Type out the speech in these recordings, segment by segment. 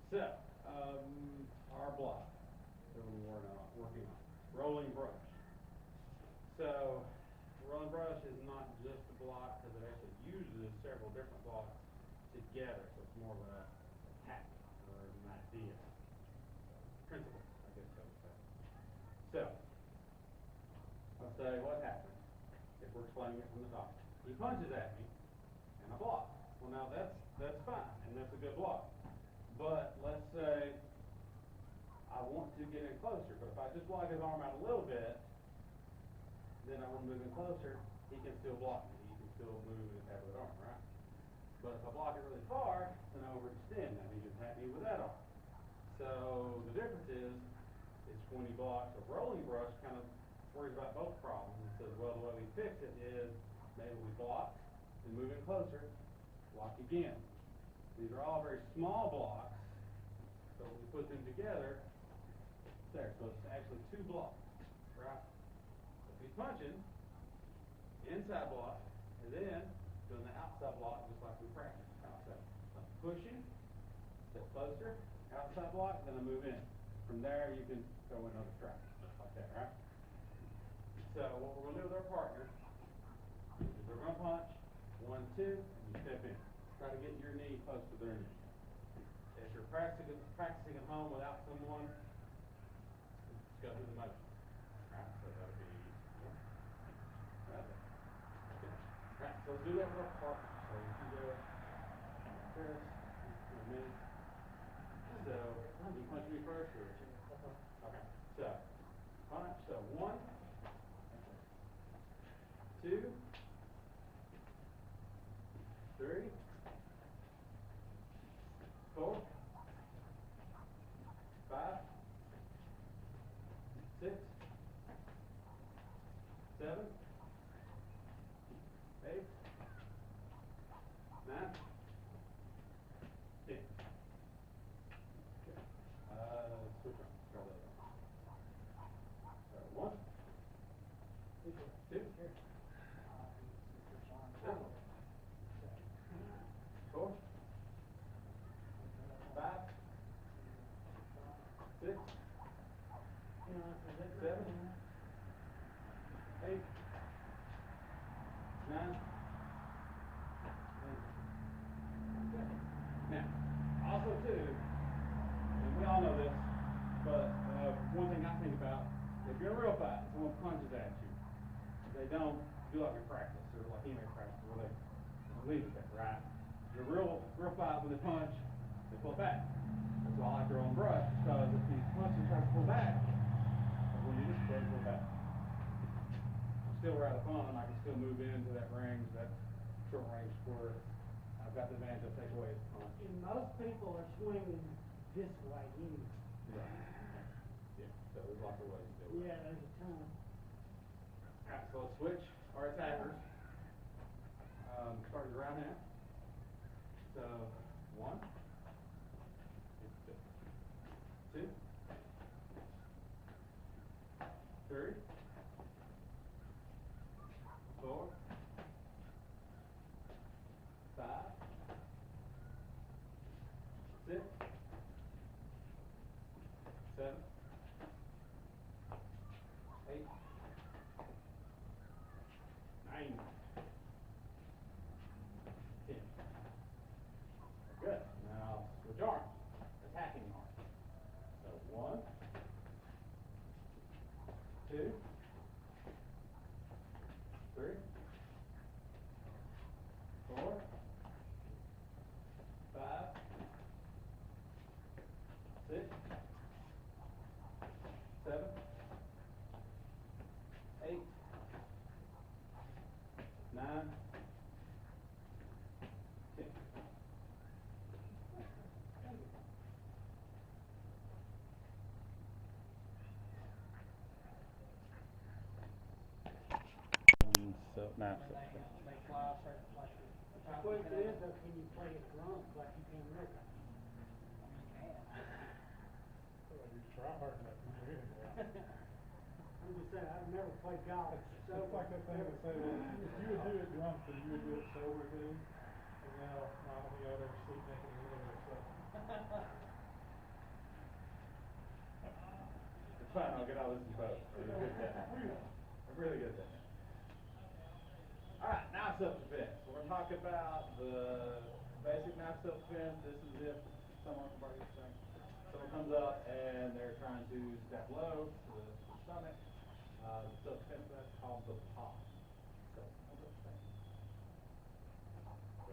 So, our block that we're working on, rolling brush. So, rolling brush is not just a block because it actually uses several different blocks together. So it's more of a tactic or an idea, principle, I guess I would say. So, I'll say what happens if we're explaining it from the top. He punches at me, and I block. Well, now that's fine, and that's a good block. But let's say I want to get in closer, but if I just block his arm out a little bit, then I want to move in closer, he can still block me. He can still move and have that arm, right? But if I block it really far, then I overextend. Now he can tap me with that arm. So the difference is when he blocks a rolling brush, kind of worries about both problems. He says, well, the way we fix it is maybe we block, then move in closer, block again. These are all very small blocks, so when we put them together, there. So it's actually two blocks, right? So if he's punching, inside block, and then doing the outside block just like we practiced. Outside. So I'm pushing, step closer, outside block, then I move in. From there you can throw in another strike, like that, right? So what we're going to do with our partner is we're going to punch, 1, 2, and you step in. Try to get your knee close to their knee. If you're practicing at home without someone, just go through the motion. Right, so that'll be one. Right there. Okay. Right, so let's do that with our partner. So you can go like this, in a minute. So, you punch me first or? Okay. So, punch. So 1, 2, 3, 4, 5, 6, 7, 8, 9, 10. Okay. Switch on. Try that one. So 1, 2, 3, 4, 5, 6, 7, 8, 9, 10. Now, also too, and we all know this, but one thing I think about, if you're in a real fight, someone punches at you, they don't do like we practice, or like MMA practice, where they leave it there, right? The real fight, when they punch, they pull back. That's why I like their own brush, because if you punch and try to pull back, when you just pull back. Still rather fun, I can still move into that range, that short range squirt. I've got the advantage of take away his punch. And most people are swinging this way anyway. Right. Yeah, so there's lots of ways to do it. Yeah, there's a ton. Alright, so let's switch our attackers. Starting right now. So, 1, 2, 3, 4, 5, 6, 7, 8, 9, 10. Good. Now switch arms. Attacking arms. So 1, 2, 3, 4, 5, 6, 7, 8, 9, 10. So now, They fly off like the question is, though, can you play it drunk like you can real time? You try hard enough, you do it. I'm just saying, I've never played golf. It's like that thing that say, well, if you would do it drunk, then you would do it sober too. And now, I don't think I'd ever sleep naked in the middle of stuff. fun. I'll get all this in post. It was a good day. A really good day. Alright, now self-defense. We're going to talk about the basic knife self-defense. This is if someone comes up and they're trying to stab low to the stomach. The self-defense that's called the pop. So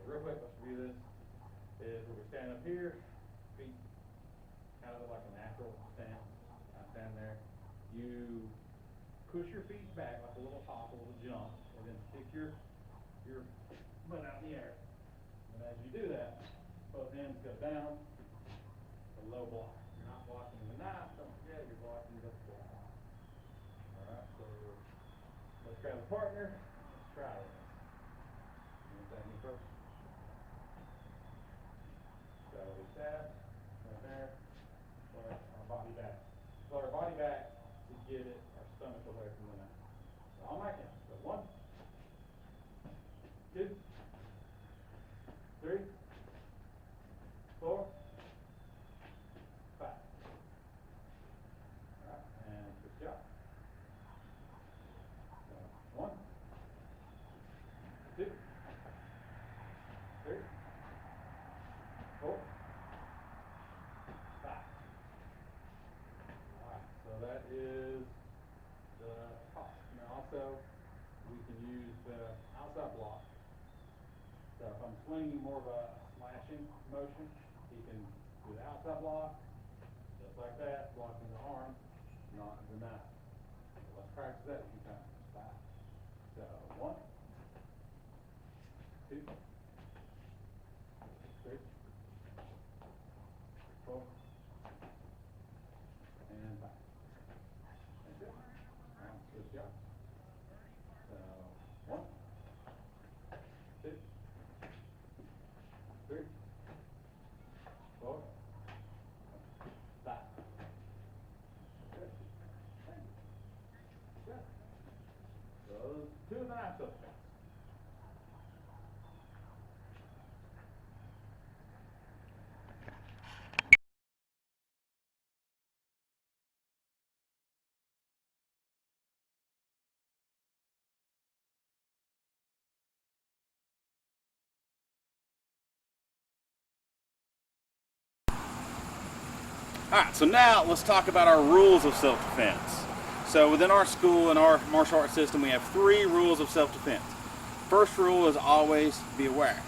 real quick, let's review this. Is where we stand up here, feet kind of like a natural stand. I stand there. You push your feet back like a little hop, a little jump, and then stick your butt out in the air. And as you do that, both hands go down, a low block. You're not blocking the knife, don't forget, you're blocking the block. Alright, so let's grab a partner, let's try this. Anything first? So we stab, right there, pull our body back. Pull our body back to get it, our stomach away from the knife. So on my count, so 1, 2, 3, 4, 5. Alright, and good job. So 1, 2, 3, 4, 5. Alright, so that is the top. Now also, we can use the outside block. So if I'm swinging more of a slashing motion, you can do the outside block, just like that, blocking the arm, not the knife. So let's practice that a few times. 5. So 1, 2, 3, 4, and 5. That's it. Alright, good job. So 1, 2, 3, 4, 5. Good. Good. Those 2 of the knife self-defense. Alright, so now let's talk about our rules of self-defense. So within our school and our martial arts system, we have 3 rules of self-defense. First rule is always be aware.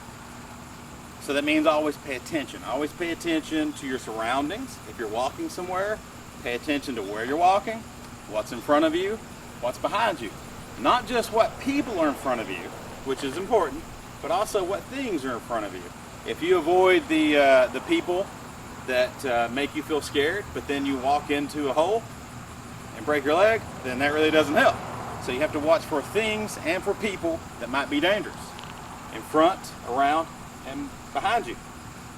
So that means always pay attention. Always pay attention to your surroundings. If you're walking somewhere, pay attention to where you're walking, what's in front of you, what's behind you. Not just what people are in front of you, which is important, but also what things are in front of you. If you avoid the people that make you feel scared, but then you walk into a hole and break your leg, then that really doesn't help. So you have to watch for things and for people that might be dangerous in front, around, and behind you.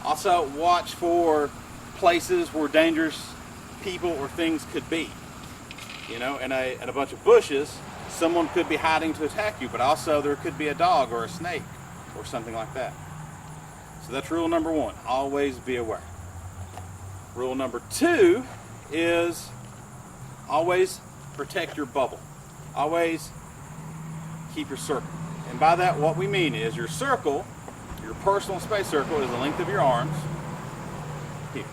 Also watch for places where dangerous people or things could be. You know, in a bunch of bushes, someone could be hiding to attack you, but also there could be a dog or a snake or something like that. So that's rule number 1, always be aware. Rule number 2 is always protect your bubble. Always keep your circle. And by that, what we mean is your circle, your personal space circle, is the length of your arms here.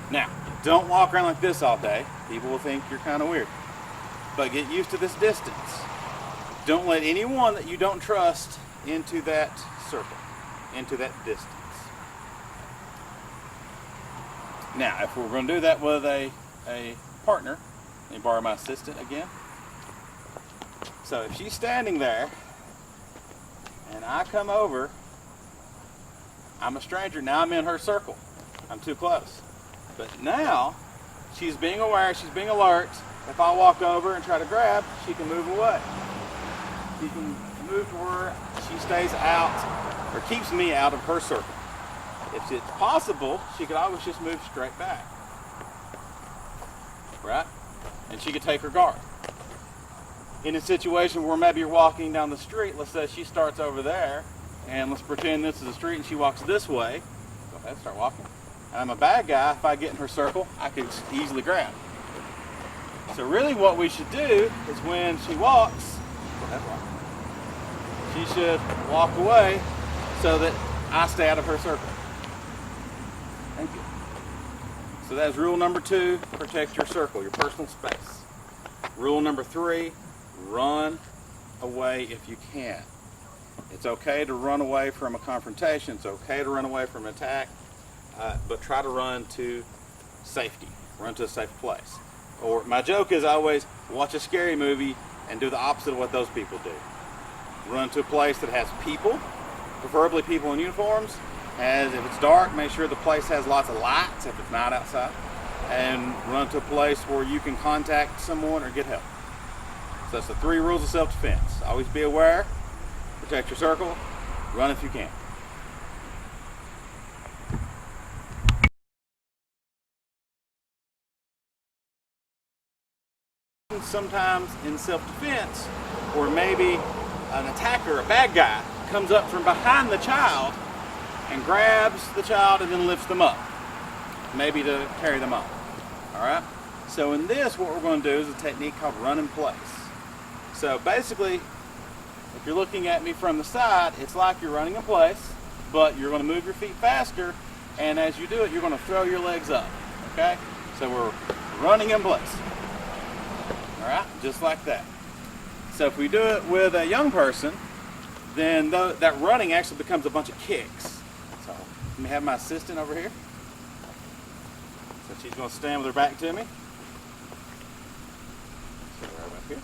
Now, don't walk around like this all day. People will think you're kind of weird. But get used to this distance. Don't let anyone that you don't trust into that circle, into that distance. Now, if we're going to do that with a partner, let me borrow my assistant again. So if she's standing there and I come over, I'm a stranger. Now I'm in her circle. I'm too close. But now she's being aware, she's being alert. If I walk over and try to grab, she can move away. She can move to where she stays out or keeps me out of her circle. If it's possible, she could always just move straight back. Right? And she could take her guard. In a situation where maybe you're walking down the street, let's say she starts over there, and let's pretend this is the street and she walks this way. Go ahead, start walking. And I'm a bad guy, if I get in her circle, I could easily grab. So really what we should do is when she walks, she should walk away so that I stay out of her circle. Thank you. So that's rule number 2, protect your circle, your personal space. Rule number 3, run away if you can. It's okay to run away from a confrontation. It's okay to run away from an attack, but try to run to safety. Run to a safe place. Or my joke is always watch a scary movie and do the opposite of what those people do. Run to a place that has people, preferably people in uniforms. As if it's dark, make sure the place has lots of lights if it's not outside. And run to a place where you can contact someone or get help. So that's the 3 rules of self-defense. Always be aware, protect your circle, run if you can. Sometimes in self-defense, or maybe an attacker, a bad guy, comes up from behind the child and grabs the child and then lifts them up, maybe to carry them off. All right? So in this, what we're going to do is a technique called run in place. So basically, if you're looking at me from the side, it's like you're running in place, but you're going to move your feet faster, and as you do it, you're going to throw your legs up. Okay? So we're running in place. All right? Just like that. So if we do it with a young person, then that running actually becomes a bunch of kicks. So let me have my assistant over here. So she's going to stand with her back to me. So right back here.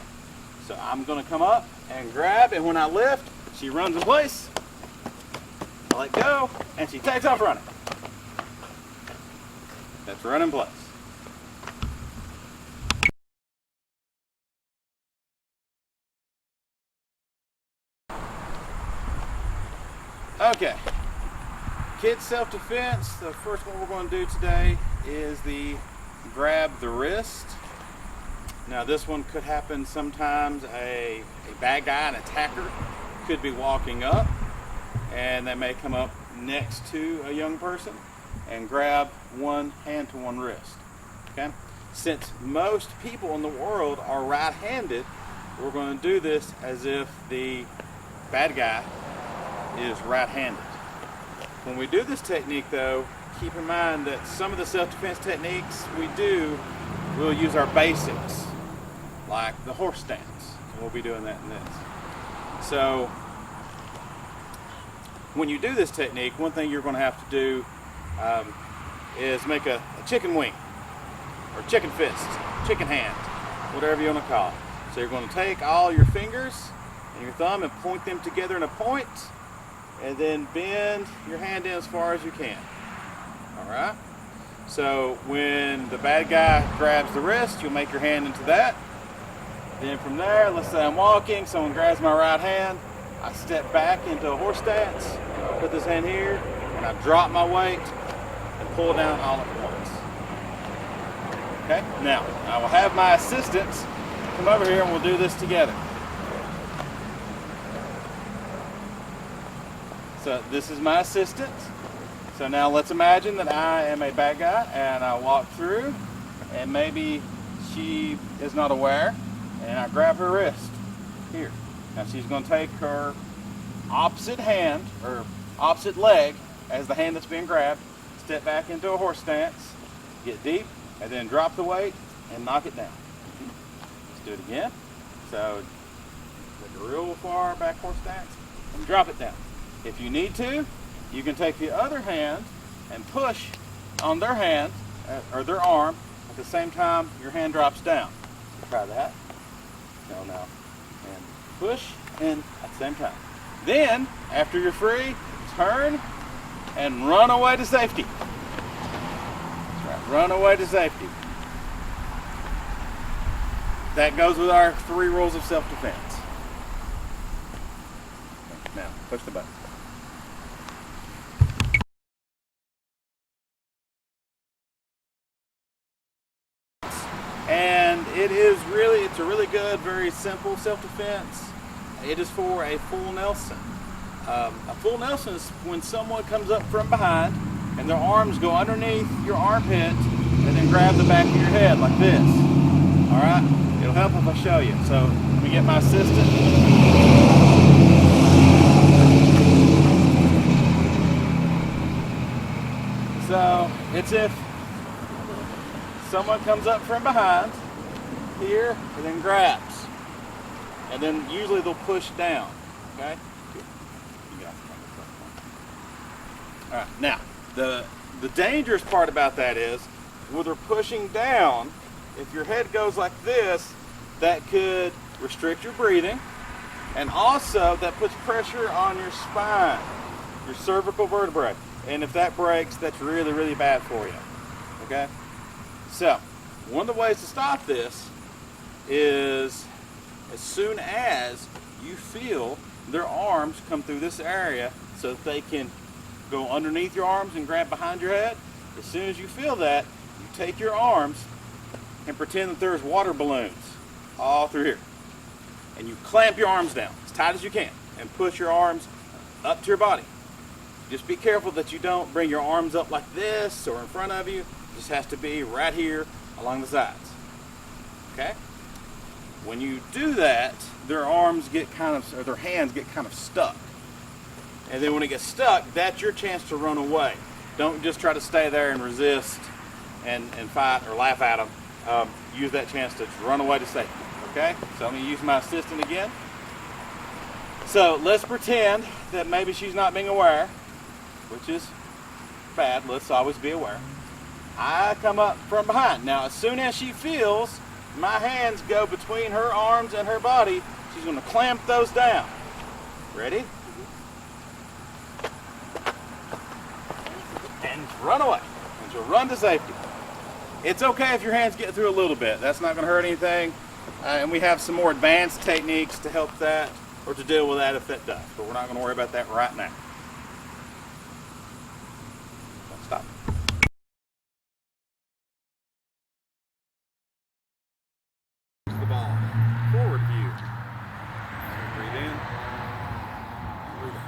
So I'm going to come up and grab, and when I lift, she runs in place. I let go, and she takes off running. That's run in place. Okay, kids self-defense, the first one we're going to do today is the grab the wrist. Now this one could happen sometimes. A bad guy, an attacker, could be walking up and they may come up next to a young person and grab one hand to one wrist. Okay? Since most people in the world are right-handed, we're going to do this as if the bad guy is right-handed. When we do this technique though, keep in mind that some of the self-defense techniques we'll use our basics, like the horse stance. We'll be doing that in this. So when you do this technique, one thing you're going to have to do is make a chicken wing, or chicken fist, chicken hand, whatever you want to call it. So you're going to take all your fingers and your thumb and point them together in a point, and then bend your hand in as far as you can. All right? So when the bad guy grabs the wrist, you'll make your hand into that. Then from there, let's say I'm walking, someone grabs my right hand, I step back into a horse stance, put this hand here, and I drop my weight and pull down all at once. Okay? Now, I will have my assistants come over here and we'll do this together. So this is my assistant. So now let's imagine that I am a bad guy and I walk through and maybe she is not aware and I grab her wrist here. Now she's going to take her opposite hand or opposite leg as the hand that's being grabbed, step back into a horse stance, get deep, and then drop the weight and knock it down. Let's do it again. So take a real far back horse stance and drop it down. If you need to, you can take the other hand and push on their hand or their arm at the same time your hand drops down. Try that. No. And push and at the same time. Then, after you're free, turn and run away to safety. That's right, run away to safety. That goes with our 3 rules of self-defense. Now, push the button. And it's a really good, very simple self-defense. It is for a full Nelson. A full Nelson is when someone comes up from behind and their arms go underneath your armpit and then grab the back of your head like this. All right, it'll help if I show you. So let me get my assistant. So it's if someone comes up from behind here and then grabs, and then usually they'll push down. Okay. All right. Now the dangerous part about that is when they're pushing down. If your head goes like this, that could restrict your breathing, and also that puts pressure on your spine, your cervical vertebrae. And if that breaks, that's really, really bad for you. Okay? So, one of the ways to stop this is as soon as you feel their arms come through this area so that they can go underneath your arms and grab behind your head, as soon as you feel that, you take your arms and pretend that there's water balloons all through here. And you clamp your arms down as tight as you can and push your arms up to your body. Just be careful that you don't bring your arms up like this or in front of you. It just has to be right here along the sides. Okay? When you do that, their arms get or their hands get kind of stuck. And then when it gets stuck, that's your chance to run away. Don't just try to stay there and resist and fight or laugh at them. Use that chance to run away to safety. Okay? So I'm going to use my assistant again. So let's pretend that maybe she's not being aware, which is bad. Let's always be aware. I come up from behind. Now, as soon as she feels my hands go between her arms and her body, she's going to clamp those down. Ready? And run away. And she'll run to safety. It's okay if your hands get through a little bit. That's not going to hurt anything. And we have some more advanced techniques to help that or to deal with that if that does. But we're not going to worry about that right now. Stop. The ball. Forward view. Breathe in. Breathe out.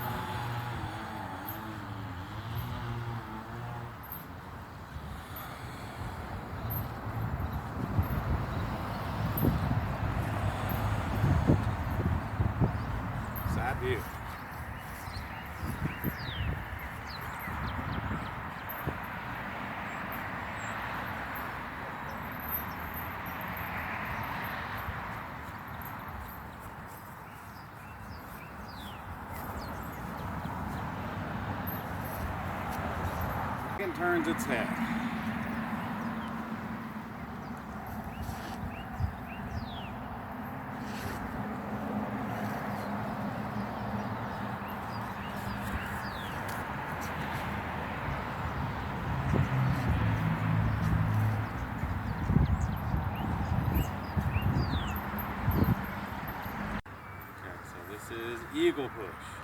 Side view. And turns its head. Okay, so this is eagle push.